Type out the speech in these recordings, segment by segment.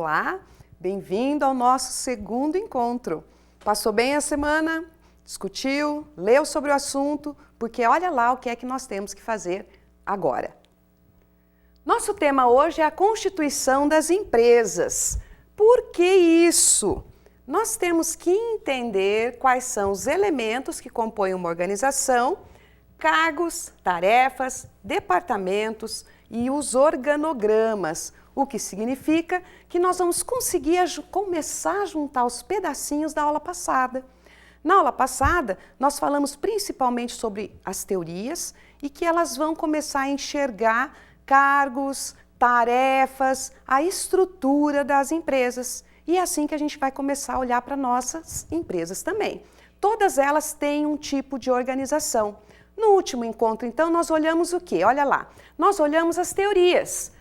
Olá, bem-vindo ao nosso segundo encontro. Passou bem a semana? Discutiu? Leu sobre o assunto? Porque olha lá o que é que nós temos que fazer agora. Nosso tema hoje é a constituição das empresas. Por que isso? Nós temos que entender quais são os elementos que compõem uma organização, cargos, tarefas, departamentos e os organogramas, o que significa que nós vamos conseguir começar a juntar os pedacinhos da aula passada. Na aula passada, nós falamos principalmente sobre as teorias e que elas vão começar a enxergar cargos, tarefas, a estrutura das empresas. E é assim que a gente vai começar a olhar para nossas empresas também. Todas elas têm um tipo de organização. No último encontro, então, nós olhamos o quê? Olha lá, nós olhamos as teorias.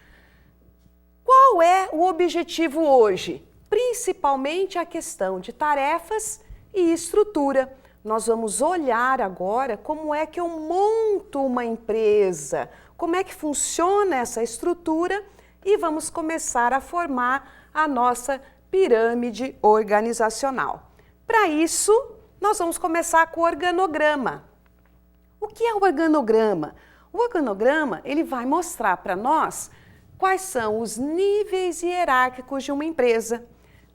Qual é o objetivo hoje? Principalmente a questão de tarefas e estrutura. Nós vamos olhar agora como é que eu monto uma empresa, como é que funciona essa estrutura e vamos começar a formar a nossa pirâmide organizacional. Para isso, nós vamos começar com o organograma. O que é o organograma? O organograma, ele vai mostrar para nós quais são os níveis hierárquicos de uma empresa.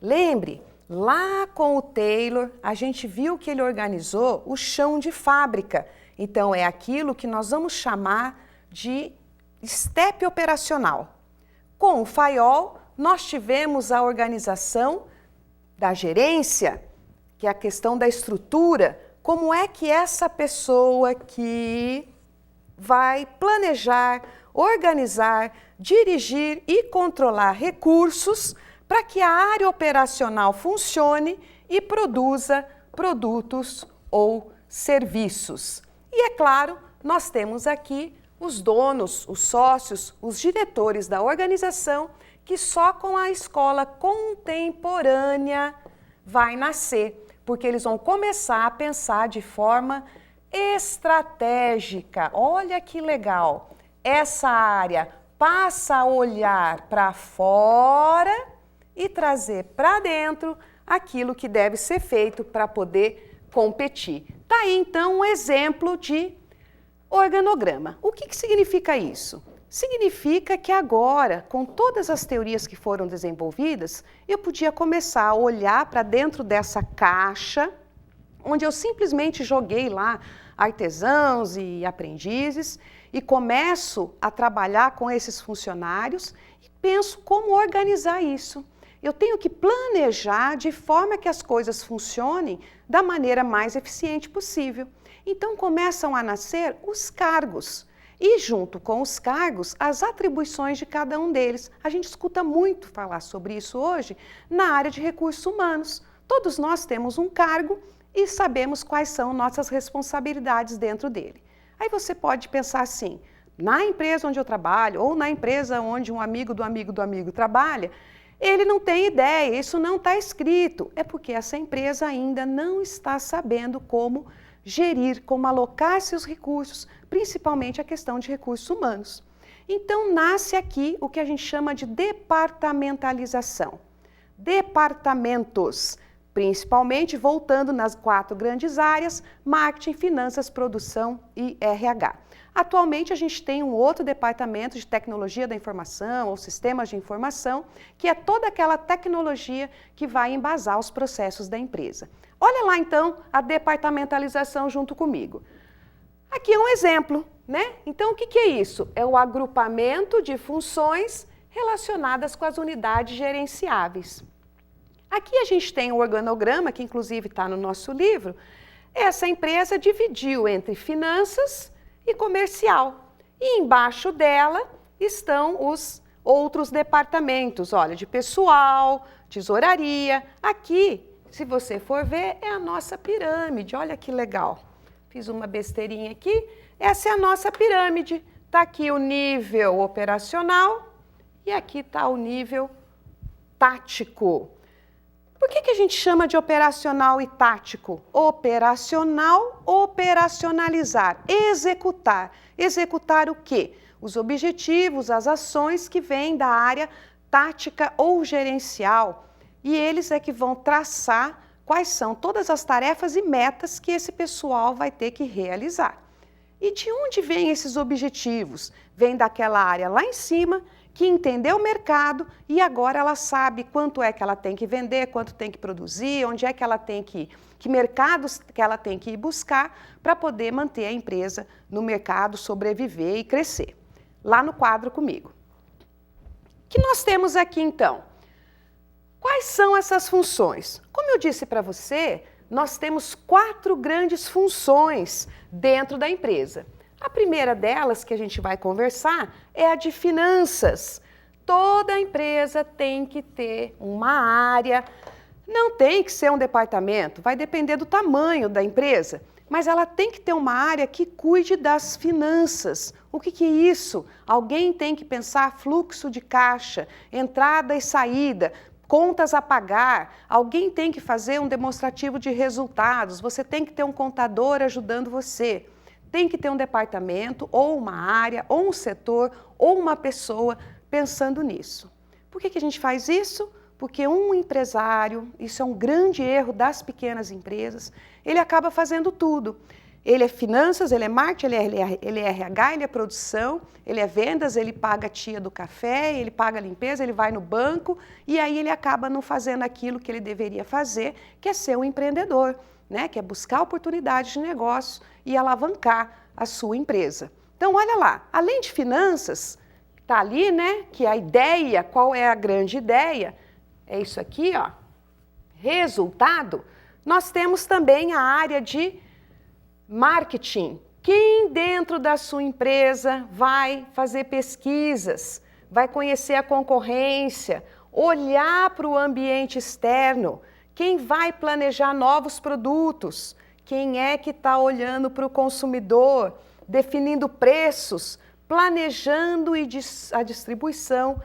Lembre, lá com o Taylor, a gente viu que ele organizou o chão de fábrica. Então, é aquilo que nós vamos chamar de step operacional. Com o Fayol, nós tivemos a organização da gerência, que é a questão da estrutura. Como é que essa pessoa que vai planejar, organizar, dirigir e controlar recursos para que a área operacional funcione e produza produtos ou serviços. E é claro, nós temos aqui os donos, os sócios, os diretores da organização que só com a escola contemporânea vai nascer, porque eles vão começar a pensar de forma estratégica. Olha que legal! Essa área passa a olhar para fora e trazer para dentro aquilo que deve ser feito para poder competir. Tá aí então um exemplo de organograma. O que significa isso? Significa que agora, com todas as teorias que foram desenvolvidas, eu podia começar a olhar para dentro dessa caixa, onde eu simplesmente joguei lá artesãos e aprendizes, e começo a trabalhar com esses funcionários e penso como organizar isso. Eu tenho que planejar de forma que as coisas funcionem da maneira mais eficiente possível. Então começam a nascer os cargos. E junto com os cargos, as atribuições de cada um deles. A gente escuta muito falar sobre isso hoje na área de recursos humanos. Todos nós temos um cargo e sabemos quais são nossas responsabilidades dentro dele. Aí você pode pensar assim, na empresa onde eu trabalho ou na empresa onde um amigo do amigo do amigo trabalha, ele não tem ideia, isso não está escrito. É porque essa empresa ainda não está sabendo como gerir, como alocar seus recursos, principalmente a questão de recursos humanos. Então, nasce aqui o que a gente chama de departamentalização. Departamentos, principalmente voltando nas 4 grandes áreas, marketing, finanças, produção e RH. Atualmente, a gente tem um outro departamento de tecnologia da informação ou sistemas de informação, que é toda aquela tecnologia que vai embasar os processos da empresa. Olha lá, então, a departamentalização junto comigo. Aqui é um exemplo, né? Então, o que é isso? É o agrupamento de funções relacionadas com as unidades gerenciáveis. Aqui a gente tem o organograma, que inclusive está no nosso livro. Essa empresa dividiu entre finanças e comercial. E embaixo dela estão os outros departamentos, olha, de pessoal, tesouraria. Aqui, se você for ver, é a nossa pirâmide, olha que legal. Fiz uma besteirinha aqui, essa é a nossa pirâmide. Está aqui o nível operacional e aqui está o nível tático. Por que a gente chama de operacional e tático? Operacional, operacionalizar, executar. Executar o quê? Os objetivos, as ações que vêm da área tática ou gerencial, e eles é que vão traçar quais são todas as tarefas e metas que esse pessoal vai ter que realizar. E de onde vêm esses objetivos? Vem daquela área lá em cima, que entendeu o mercado e agora ela sabe quanto é que ela tem que vender, quanto tem que produzir, onde é que ela tem que ir, que mercados que ela tem que ir buscar para poder manter a empresa no mercado, sobreviver e crescer. Lá no quadro comigo. O que nós temos aqui então? Quais são essas funções? Como eu disse para você, nós temos 4 grandes funções dentro da empresa. A primeira delas que a gente vai conversar é a de finanças. Toda empresa tem que ter uma área, não tem que ser um departamento, vai depender do tamanho da empresa, mas ela tem que ter uma área que cuide das finanças. O que é isso? Alguém tem que pensar fluxo de caixa, entrada e saída, contas a pagar, alguém tem que fazer um demonstrativo de resultados, você tem que ter um contador ajudando você. Tem que ter um departamento, ou uma área, ou um setor, ou uma pessoa pensando nisso. Por que a gente faz isso? Porque um empresário, isso é um grande erro das pequenas empresas, ele acaba fazendo tudo. Ele é finanças, ele é marketing, ele é RH, ele é produção, ele é vendas, ele paga a tia do café, ele paga a limpeza, ele vai no banco e aí ele acaba não fazendo aquilo que ele deveria fazer, que é ser um empreendedor, né? Que é buscar oportunidades de negócio e alavancar a sua empresa. Então, olha lá, além de finanças, está ali, né? Que a ideia, qual é a grande ideia? É isso aqui, ó. Resultado. Nós temos também a área de marketing. Quem dentro da sua empresa vai fazer pesquisas, vai conhecer a concorrência, olhar para o ambiente externo, quem vai planejar novos produtos, quem é que está olhando para o consumidor, definindo preços, planejando a distribuição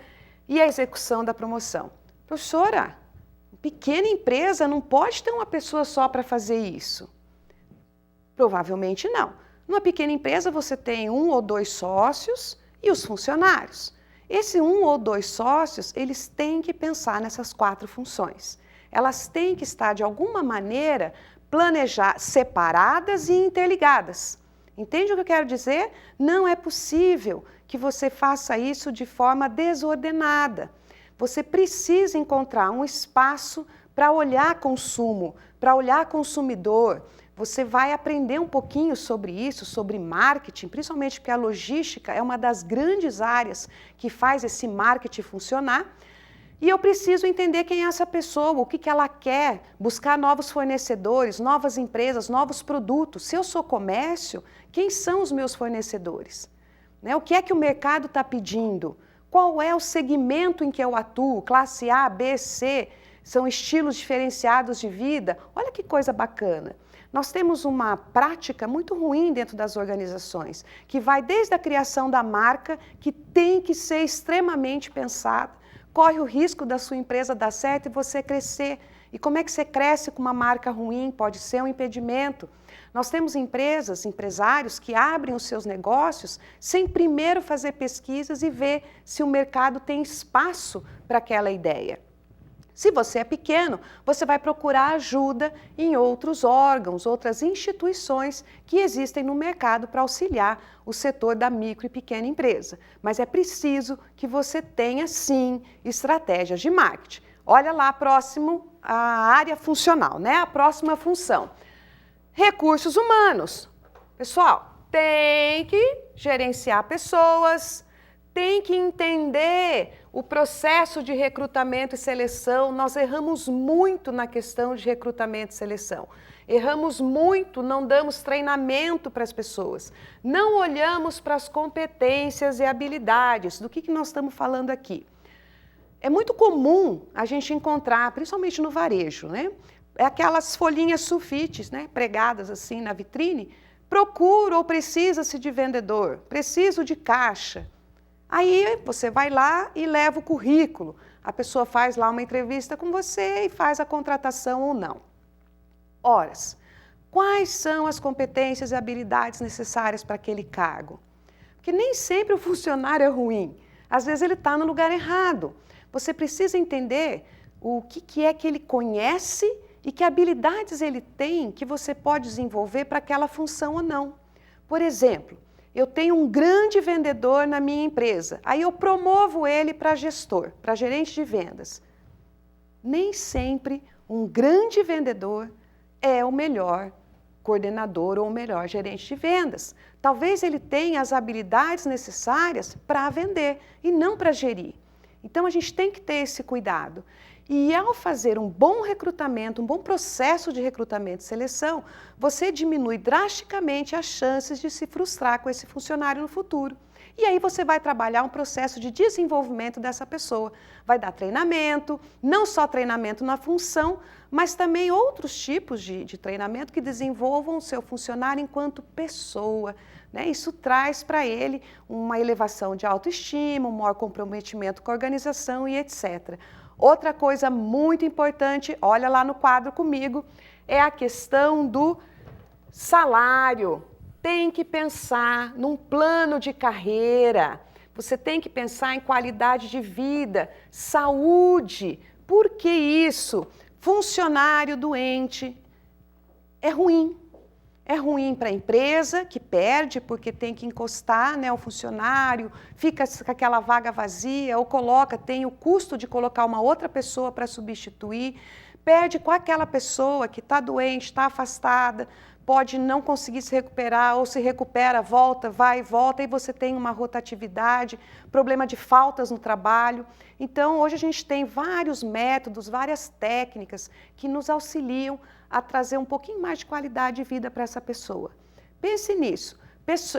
e a execução da promoção. Professora, pequena empresa não pode ter uma pessoa só para fazer isso. Provavelmente não. Numa pequena empresa você tem 1 ou 2 sócios e os funcionários. Esse 1 ou 2 sócios, eles têm que pensar nessas 4 funções. Elas têm que estar, de alguma maneira, separadas e interligadas. Entende o que eu quero dizer? Não é possível que você faça isso de forma desordenada. Você precisa encontrar um espaço para olhar consumo, para olhar consumidor. Você vai aprender um pouquinho sobre isso, sobre marketing, principalmente porque a logística é uma das grandes áreas que faz esse marketing funcionar. E eu preciso entender quem é essa pessoa, o que ela quer, buscar novos fornecedores, novas empresas, novos produtos. Se eu sou comércio, quem são os meus fornecedores? Né? O que é que o mercado está pedindo? Qual é o segmento em que eu atuo? Classe A, B, C? São estilos diferenciados de vida? Olha que coisa bacana. Nós temos uma prática muito ruim dentro das organizações, que vai desde a criação da marca, que tem que ser extremamente pensada, corre o risco da sua empresa dar certo e você crescer. E como é que você cresce com uma marca ruim? Pode ser um impedimento. Nós temos empresas, empresários que abrem os seus negócios sem primeiro fazer pesquisas e ver se o mercado tem espaço para aquela ideia. Se você é pequeno, você vai procurar ajuda em outros órgãos, outras instituições que existem no mercado para auxiliar o setor da micro e pequena empresa. Mas é preciso que você tenha, sim, estratégias de marketing. Olha lá, próximo, a área funcional, né? A próxima função. Recursos humanos. Pessoal, tem que gerenciar pessoas, tem que entender o processo de recrutamento e seleção. Nós erramos muito na questão de recrutamento e seleção. Erramos muito, não damos treinamento para as pessoas. Não olhamos para as competências e habilidades. Do que nós estamos falando aqui? É muito comum a gente encontrar, principalmente no varejo, né? Aquelas folhinhas sulfites, né? Pregadas assim na vitrine. Procura ou precisa-se de vendedor, preciso de caixa. Aí você vai lá e leva o currículo, a pessoa faz lá uma entrevista com você e faz a contratação ou não. Ora, quais são as competências e habilidades necessárias para aquele cargo? Porque nem sempre o funcionário é ruim, às vezes ele está no lugar errado. você precisa entender o que é que ele conhece e que habilidades ele tem que você pode desenvolver para aquela função ou não. Por exemplo, eu tenho um grande vendedor na minha empresa, aí eu promovo ele para gestor, para gerente de vendas. Nem sempre um grande vendedor é o melhor coordenador ou o melhor gerente de vendas. Talvez ele tenha as habilidades necessárias para vender e não para gerir. Então a gente tem que ter esse cuidado. E ao fazer um bom recrutamento, um bom processo de recrutamento e seleção, você diminui drasticamente as chances de se frustrar com esse funcionário no futuro. E aí você vai trabalhar um processo de desenvolvimento dessa pessoa. Vai dar treinamento, não só treinamento na função, mas também outros tipos de treinamento que desenvolvam o seu funcionário enquanto pessoa. Né? Isso traz para ele uma elevação de autoestima, um maior comprometimento com a organização e etc. Outra coisa muito importante, olha lá no quadro comigo, é a questão do salário. Tem que pensar num plano de carreira, você tem que pensar em qualidade de vida, saúde. Por que isso? Funcionário doente é ruim. É ruim para a empresa, que perde porque tem que encostar, né, o funcionário, fica com aquela vaga vazia, ou tem o custo de colocar uma outra pessoa para substituir, perde com aquela pessoa que está doente, está afastada, pode não conseguir se recuperar, ou se recupera, volta, vai e volta, e você tem uma rotatividade, problema de faltas no trabalho. Então, hoje a gente tem vários métodos, várias técnicas que nos auxiliam a trazer um pouquinho mais de qualidade de vida para essa pessoa. Pense nisso.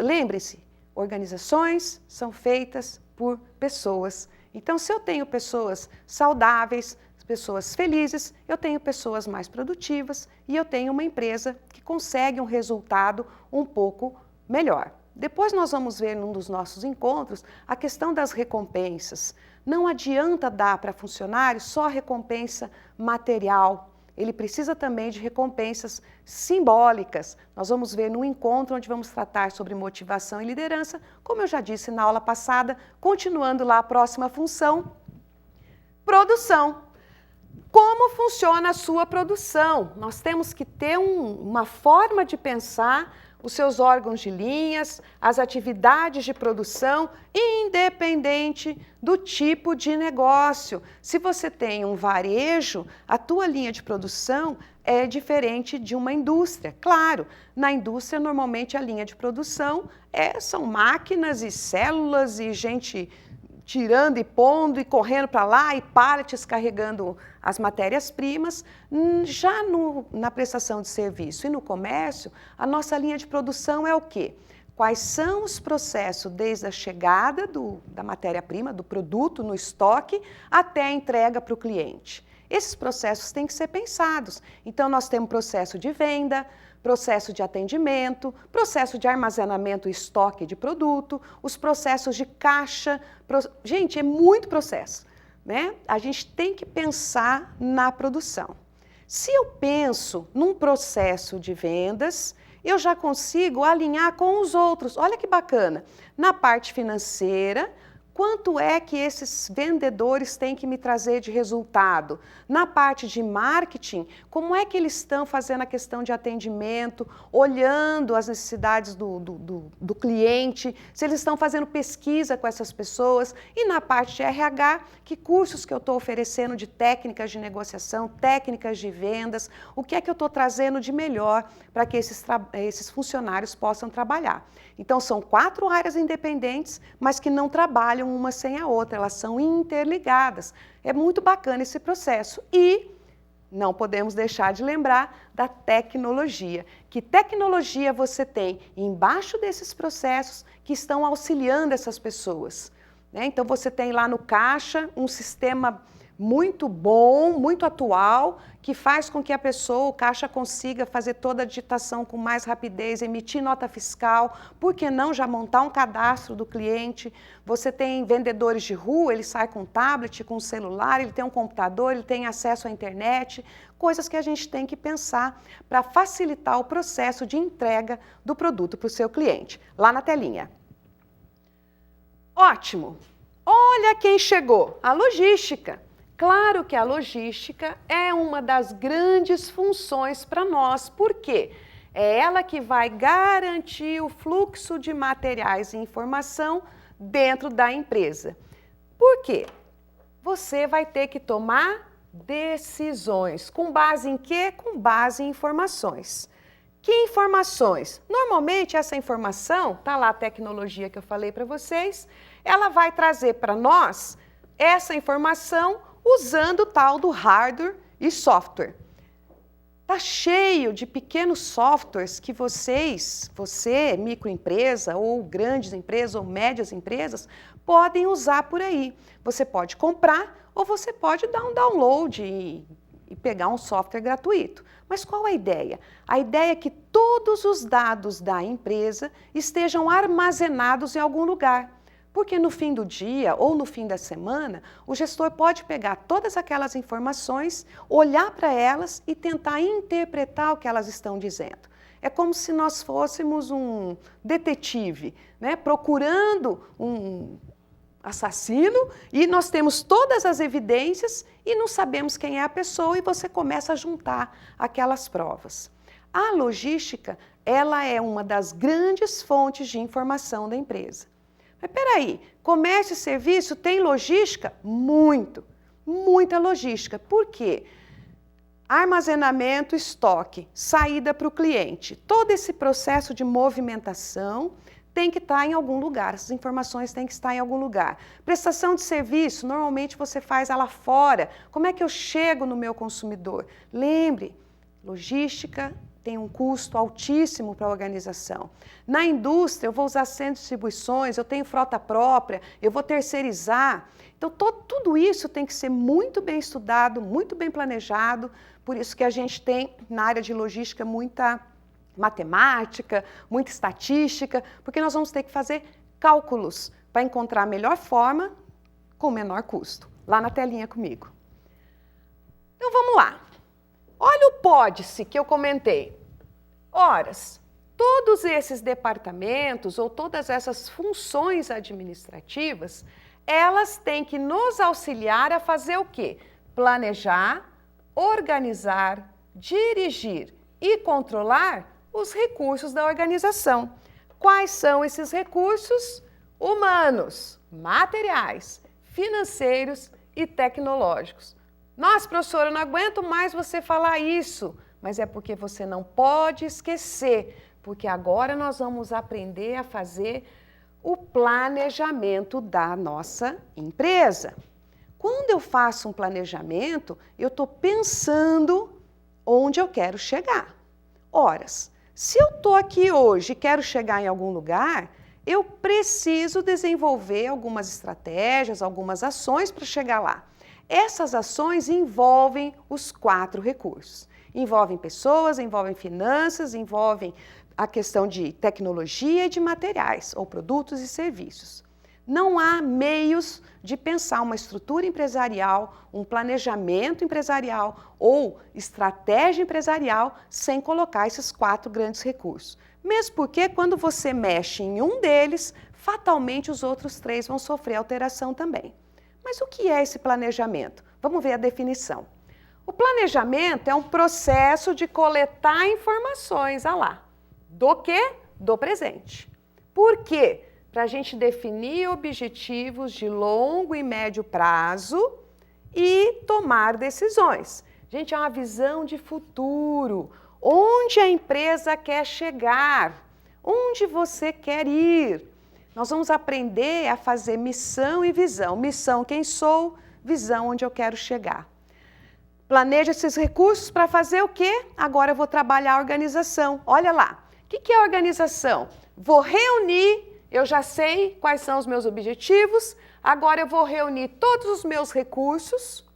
Lembre-se, organizações são feitas por pessoas. Então, se eu tenho pessoas saudáveis, pessoas felizes, eu tenho pessoas mais produtivas e eu tenho uma empresa que consegue um resultado um pouco melhor. Depois nós vamos ver num dos nossos encontros a questão das recompensas. Não adianta dar para funcionário só recompensa material. Ele precisa também de recompensas simbólicas. Nós vamos ver num encontro onde vamos tratar sobre motivação e liderança, como eu já disse na aula passada, continuando lá a próxima função, produção. Como funciona a sua produção? Nós temos que ter uma forma de pensar os seus órgãos de linhas, as atividades de produção, independente do tipo de negócio. Se você tem um varejo, a tua linha de produção é diferente de uma indústria. Claro, na indústria, normalmente, a linha de produção são máquinas e células e gente tirando e pondo e correndo para lá e pallets carregando as matérias-primas. Já na prestação de serviço e no comércio, a nossa linha de produção é o quê? Quais são os processos desde a chegada da matéria-prima, do produto no estoque, até a entrega para o cliente. Esses processos têm que ser pensados. Então, nós temos processo de venda, processo de atendimento, processo de armazenamento e estoque de produto, os processos de caixa. Gente, é muito processo, né? A gente tem que pensar na produção. Se eu penso num processo de vendas, eu já consigo alinhar com os outros. Olha que bacana. Na parte financeira, quanto é que esses vendedores têm que me trazer de resultado? Na parte de marketing, como é que eles estão fazendo a questão de atendimento, olhando as necessidades do cliente, se eles estão fazendo pesquisa com essas pessoas? E na parte de RH, que cursos que eu estou oferecendo de técnicas de negociação, técnicas de vendas, o que é que eu estou trazendo de melhor para que esses funcionários possam trabalhar? Então, são 4 áreas independentes, mas que não trabalham uma sem a outra, elas são interligadas. É muito bacana esse processo. E não podemos deixar de lembrar da tecnologia. Que tecnologia você tem embaixo desses processos que estão auxiliando essas pessoas? Né? Então, você tem lá no caixa um sistema muito bom, muito atual, que faz com que a pessoa, o caixa, consiga fazer toda a digitação com mais rapidez, emitir nota fiscal, por que não já montar um cadastro do cliente? Você tem vendedores de rua, ele sai com um tablet, com um celular, ele tem um computador, ele tem acesso à internet, coisas que a gente tem que pensar para facilitar o processo de entrega do produto para o seu cliente. Lá na telinha. Ótimo! Olha quem chegou, a logística. Claro que a logística é uma das grandes funções para nós. Por quê? É ela que vai garantir o fluxo de materiais e informação dentro da empresa. Por quê? Você vai ter que tomar decisões. Com base em quê? Com base em informações. Que informações? Normalmente essa informação, tá lá a tecnologia que eu falei para vocês, ela vai trazer para nós essa informação usando o tal do hardware e software. Tá cheio de pequenos softwares que você, microempresa ou grandes empresas ou médias empresas, podem usar por aí. Você pode comprar ou você pode dar um download e pegar um software gratuito. Mas qual a ideia? A ideia é que todos os dados da empresa estejam armazenados em algum lugar. Porque no fim do dia ou no fim da semana, o gestor pode pegar todas aquelas informações, olhar para elas e tentar interpretar o que elas estão dizendo. É como se nós fôssemos um detetive, né, procurando um assassino e nós temos todas as evidências e não sabemos quem é a pessoa e você começa a juntar aquelas provas. A logística, ela é uma das grandes fontes de informação da empresa. Mas peraí, comércio e serviço tem logística? Muita logística. Por quê? Armazenamento, estoque, saída para o cliente. Todo esse processo de movimentação tem que estar em algum lugar, essas informações têm que estar em algum lugar. Prestação de serviço, normalmente você faz ela fora. Como é que eu chego no meu consumidor? Lembre, logística tem um custo altíssimo para a organização. Na indústria, eu vou usar centro de distribuições, eu tenho frota própria, eu vou terceirizar. Então, tudo isso tem que ser muito bem estudado, muito bem planejado. Por isso que a gente tem, na área de logística, muita matemática, muita estatística, porque nós vamos ter que fazer cálculos para encontrar a melhor forma com o menor custo. Lá na telinha comigo. Então, vamos lá. Olha o pode-se que eu comentei. Horas, todos esses departamentos ou todas essas funções administrativas, elas têm que nos auxiliar a fazer o quê? Planejar, organizar, dirigir e controlar os recursos da organização. Quais são esses recursos? Humanos, materiais, financeiros e tecnológicos. Nossa, professora, eu não aguento mais você falar isso, mas é porque você não pode esquecer, porque agora nós vamos aprender a fazer o planejamento da nossa empresa. Quando eu faço um planejamento, eu estou pensando onde eu quero chegar. Horas, se eu estou aqui hoje e quero chegar em algum lugar, eu preciso desenvolver algumas estratégias, algumas ações para chegar lá. Essas ações envolvem os 4 recursos. Envolvem pessoas, envolvem finanças, envolvem a questão de tecnologia e de materiais, ou produtos e serviços. Não há meios de pensar uma estrutura empresarial, um planejamento empresarial ou estratégia empresarial sem colocar esses 4 grandes recursos. Mesmo porque quando você mexe em um deles, fatalmente os outros 3 vão sofrer alteração também. Mas o que é esse planejamento? Vamos ver a definição. O planejamento é um processo de coletar informações, do quê? Do presente. Por quê? Para a gente definir objetivos de longo e médio prazo e tomar decisões. Gente, é uma visão de futuro. Onde a empresa quer chegar? Onde você quer ir? Nós vamos aprender a fazer missão e visão. Missão, quem sou, visão, onde eu quero chegar. Planeja esses recursos para fazer o quê? Agora eu vou trabalhar a organização. Olha lá, o que é organização? Vou reunir, eu já sei quais são os meus objetivos, agora eu vou reunir todos os meus recursos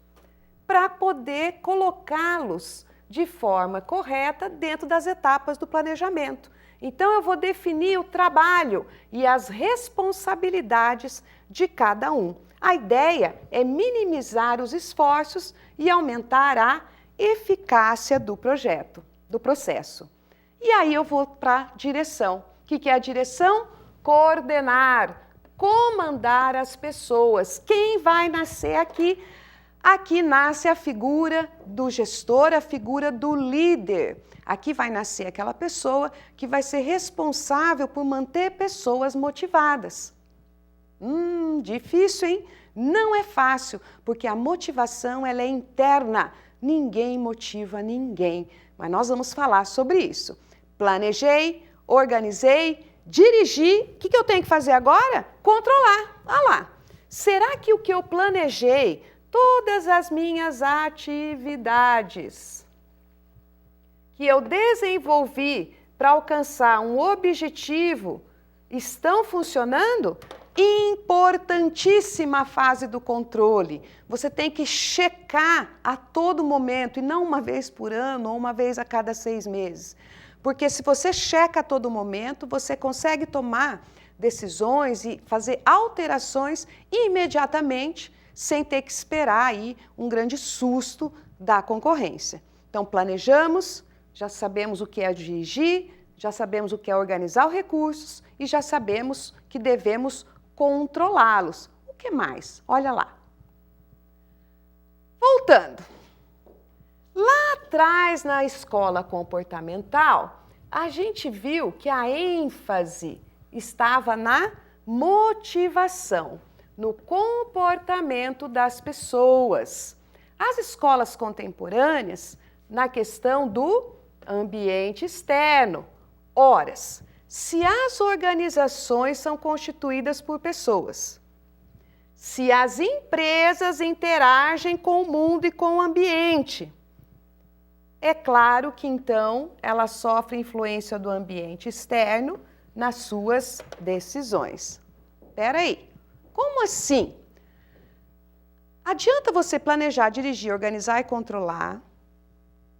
para poder colocá-los de forma correta dentro das etapas do planejamento. Então, eu vou definir o trabalho e as responsabilidades de cada um. A ideia é minimizar os esforços e aumentar a eficácia do projeto, do processo. E aí eu vou para a direção. O que é a direção? Coordenar, comandar as pessoas. Quem vai nascer aqui? Aqui nasce a figura do gestor, a figura do líder. Aqui vai nascer aquela pessoa que vai ser responsável por manter pessoas motivadas. Difícil, hein? Não é fácil, porque a motivação ela é interna. Ninguém motiva ninguém. Mas nós vamos falar sobre isso. Planejei, organizei, dirigi. O que eu tenho que fazer agora? Controlar. Olha lá. Será que o que eu planejei, todas as minhas atividades que eu desenvolvi para alcançar um objetivo, estão funcionando? Importantíssima fase do controle. Você tem que checar a todo momento, e não uma vez por ano ou uma vez a cada 6 meses. Porque se você checa a todo momento, você consegue tomar decisões e fazer alterações imediatamente, sem ter que esperar aí um grande susto da concorrência. Então, planejamos, já sabemos o que é dirigir, já sabemos o que é organizar os recursos e já sabemos que devemos controlá-los. O que mais? Olha lá. Voltando. Lá atrás, na escola comportamental, a gente viu que a ênfase estava na motivação, no comportamento das pessoas. As escolas contemporâneas, na questão do ambiente externo. Horas. Se as organizações são constituídas por pessoas, se as empresas interagem com o mundo e com o ambiente, é claro que então ela sofre influência do ambiente externo nas suas decisões. Espera aí, como assim? Adianta você planejar, dirigir, organizar e controlar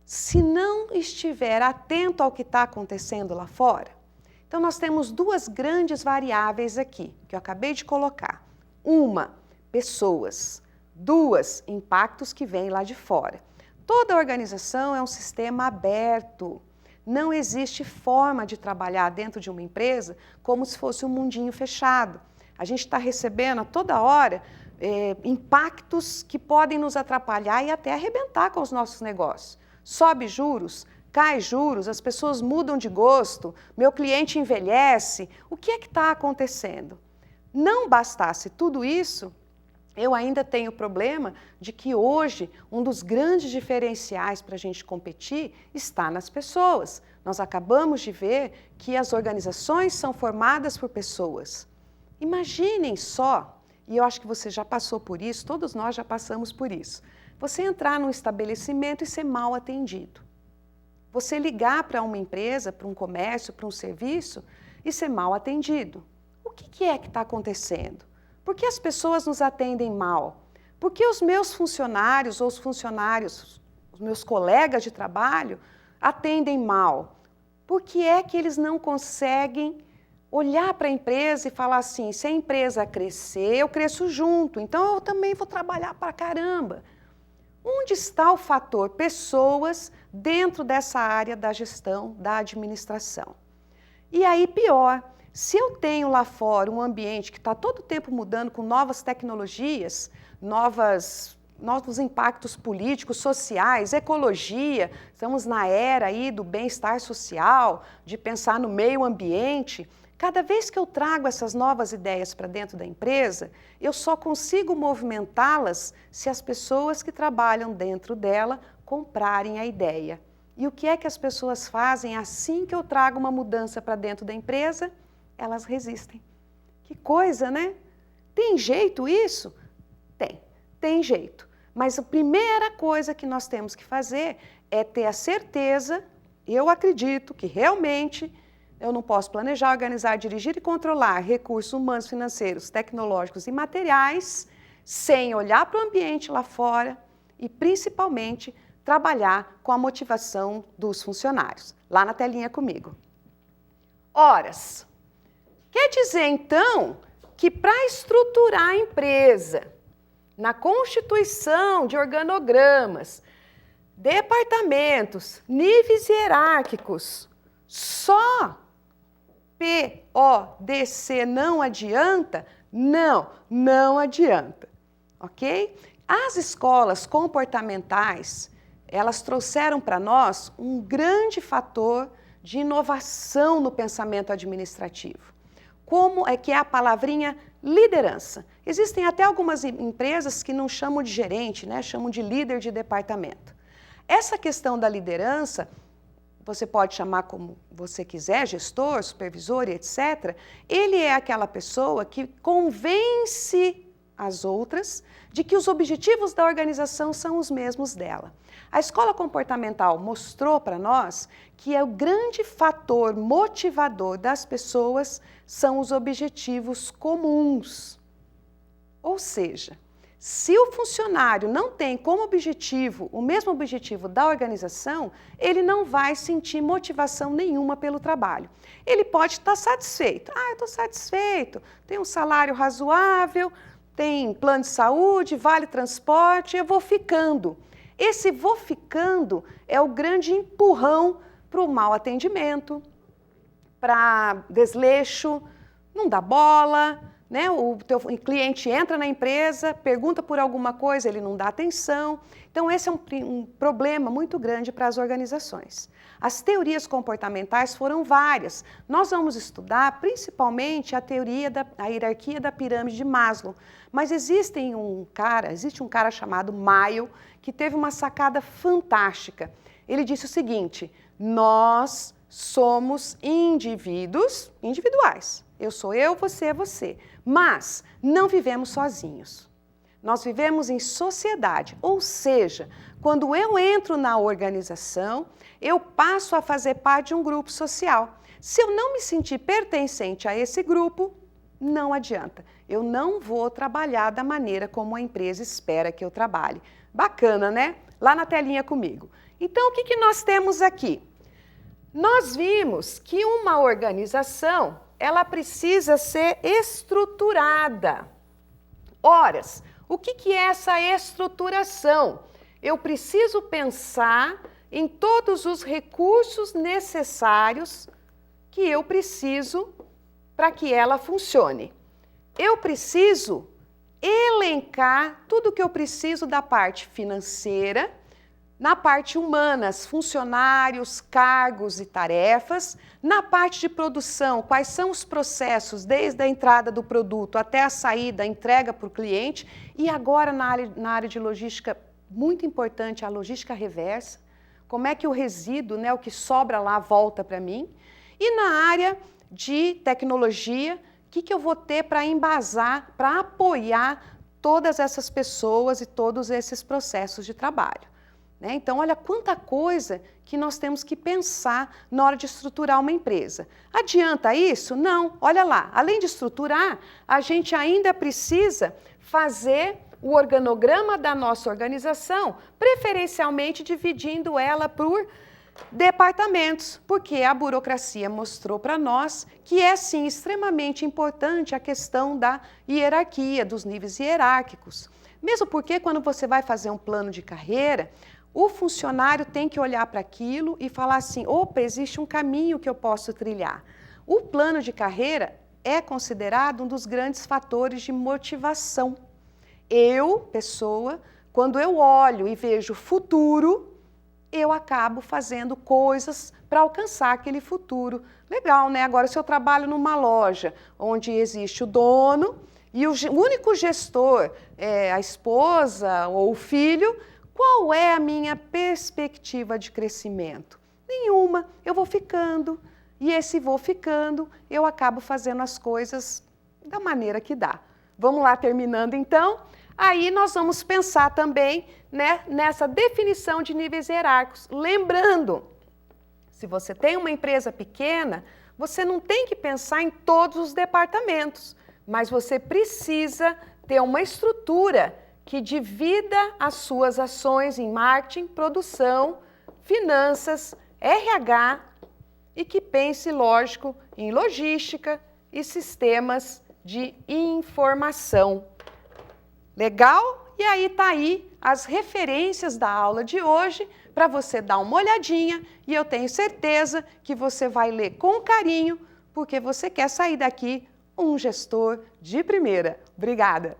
se não estiver atento ao que está acontecendo lá fora? Então, nós temos 2 grandes variáveis aqui, que eu acabei de colocar. Uma, pessoas. 2, impactos que vêm lá de fora. Toda organização é um sistema aberto. Não existe forma de trabalhar dentro de uma empresa como se fosse um mundinho fechado. A gente está recebendo a toda hora impactos que podem nos atrapalhar e até arrebentar com os nossos negócios. Sobe juros, cai juros, as pessoas mudam de gosto, meu cliente envelhece. O que é que está acontecendo? Não bastasse tudo isso, eu ainda tenho o problema de que hoje um dos grandes diferenciais para a gente competir está nas pessoas. Nós acabamos de ver que as organizações são formadas por pessoas. Imaginem só, e eu acho que você já passou por isso, todos nós já passamos por isso, você entrar num estabelecimento e ser mal atendido. Você ligar para uma empresa, para um comércio, para um serviço e ser mal atendido. O que é que está acontecendo? Por que as pessoas nos atendem mal? Por que os meus funcionários ou os meus colegas de trabalho atendem mal? Por que é que eles não conseguem olhar para a empresa e falar assim, se a empresa crescer, eu cresço junto, então eu também vou trabalhar para caramba. Onde está o fator pessoas dentro dessa área da gestão, da administração? E aí, pior, se eu tenho lá fora um ambiente que está todo o tempo mudando com novas tecnologias, novos impactos políticos, sociais, ecologia, estamos na era aí do bem-estar social, de pensar no meio ambiente. Cada vez que eu trago essas novas ideias para dentro da empresa, eu só consigo movimentá-las se as pessoas que trabalham dentro dela comprarem a ideia. E o que é que as pessoas fazem assim que eu trago uma mudança para dentro da empresa? Elas resistem. Que coisa, né? Tem jeito isso? Tem jeito. Mas a primeira coisa que nós temos que fazer é ter a certeza, eu acredito que realmente eu não posso planejar, organizar, dirigir e controlar recursos humanos, financeiros, tecnológicos e materiais sem olhar para o ambiente lá fora e, principalmente, trabalhar com a motivação dos funcionários. Lá na telinha comigo. Horas. Quer dizer, então, que para estruturar a empresa, na constituição de organogramas, departamentos, níveis hierárquicos, só PODC não adianta, Não adianta, ok? As escolas comportamentais, elas trouxeram para nós um grande fator de inovação no pensamento administrativo. Como é que é a palavrinha liderança? Existem até algumas empresas que não chamam de gerente, né? Chamam de líder de departamento. Essa questão da liderança, você pode chamar como você quiser, gestor, supervisor e etc. Ele é aquela pessoa que convence as outras de que os objetivos da organização são os mesmos dela. A escola comportamental mostrou para nós que o grande fator motivador das pessoas são os objetivos comuns. Ou seja, se o funcionário não tem como objetivo o mesmo objetivo da organização, ele não vai sentir motivação nenhuma pelo trabalho. Ele pode estar satisfeito. Eu estou satisfeito, tem um salário razoável, tem plano de saúde, vale transporte, eu vou ficando. Esse vou ficando é o grande empurrão para o mau atendimento, para desleixo, não dá bola, né? O teu cliente entra na empresa, pergunta por alguma coisa, ele não dá atenção. Então, esse é um problema muito grande para as organizações. As teorias comportamentais foram várias. Nós vamos estudar principalmente a teoria da hierarquia da pirâmide de Maslow. Mas existe um cara chamado Mayo, que teve uma sacada fantástica. Ele disse o seguinte: nós somos indivíduos individuais. Eu sou eu, você é você. Mas não vivemos sozinhos. Nós vivemos em sociedade, ou seja, quando eu entro na organização, eu passo a fazer parte de um grupo social. Se eu não me sentir pertencente a esse grupo, não adianta. Eu não vou trabalhar da maneira como a empresa espera que eu trabalhe. Bacana, né? Lá na telinha comigo. Então, o que nós temos aqui? Nós vimos que uma organização, ela precisa ser estruturada. Ora, o que é essa estruturação? Eu preciso pensar em todos os recursos necessários que eu preciso para que ela funcione. Eu preciso elencar tudo que eu preciso da parte financeira, na parte humana, funcionários, cargos e tarefas, na parte de produção, quais são os processos, desde a entrada do produto até a saída, a entrega para o cliente, e agora na área de logística, muito importante, a logística reversa, como é que o resíduo, né, o que sobra lá, volta para mim, e na área de tecnologia, o que eu vou ter para embasar, para apoiar todas essas pessoas e todos esses processos de trabalho. Então, olha quanta coisa que nós temos que pensar na hora de estruturar uma empresa. Adianta isso? Não. Olha lá, além de estruturar, a gente ainda precisa fazer o organograma da nossa organização, preferencialmente dividindo ela por departamentos, porque a burocracia mostrou para nós que é, sim, extremamente importante a questão da hierarquia, dos níveis hierárquicos. Mesmo porque, quando você vai fazer um plano de carreira, o funcionário tem que olhar para aquilo e falar assim: opa, existe um caminho que eu posso trilhar. O plano de carreira é considerado um dos grandes fatores de motivação. Eu, pessoa, quando eu olho e vejo o futuro, eu acabo fazendo coisas para alcançar aquele futuro. Legal, né? Agora, se eu trabalho numa loja onde existe o dono e o único gestor é a esposa ou o filho, qual é a minha perspectiva de crescimento? Nenhuma. Eu vou ficando, e esse vou ficando, eu acabo fazendo as coisas da maneira que dá. Vamos lá, terminando então? Aí nós vamos pensar também, né, nessa definição de níveis hierárquicos. Lembrando, se você tem uma empresa pequena, você não tem que pensar em todos os departamentos, mas você precisa ter uma estrutura que divida as suas ações em marketing, produção, finanças, RH e que pense, lógico, em logística e sistemas de informação. Legal? E aí tá aí as referências da aula de hoje para você dar uma olhadinha e eu tenho certeza que você vai ler com carinho porque você quer sair daqui um gestor de primeira. Obrigada!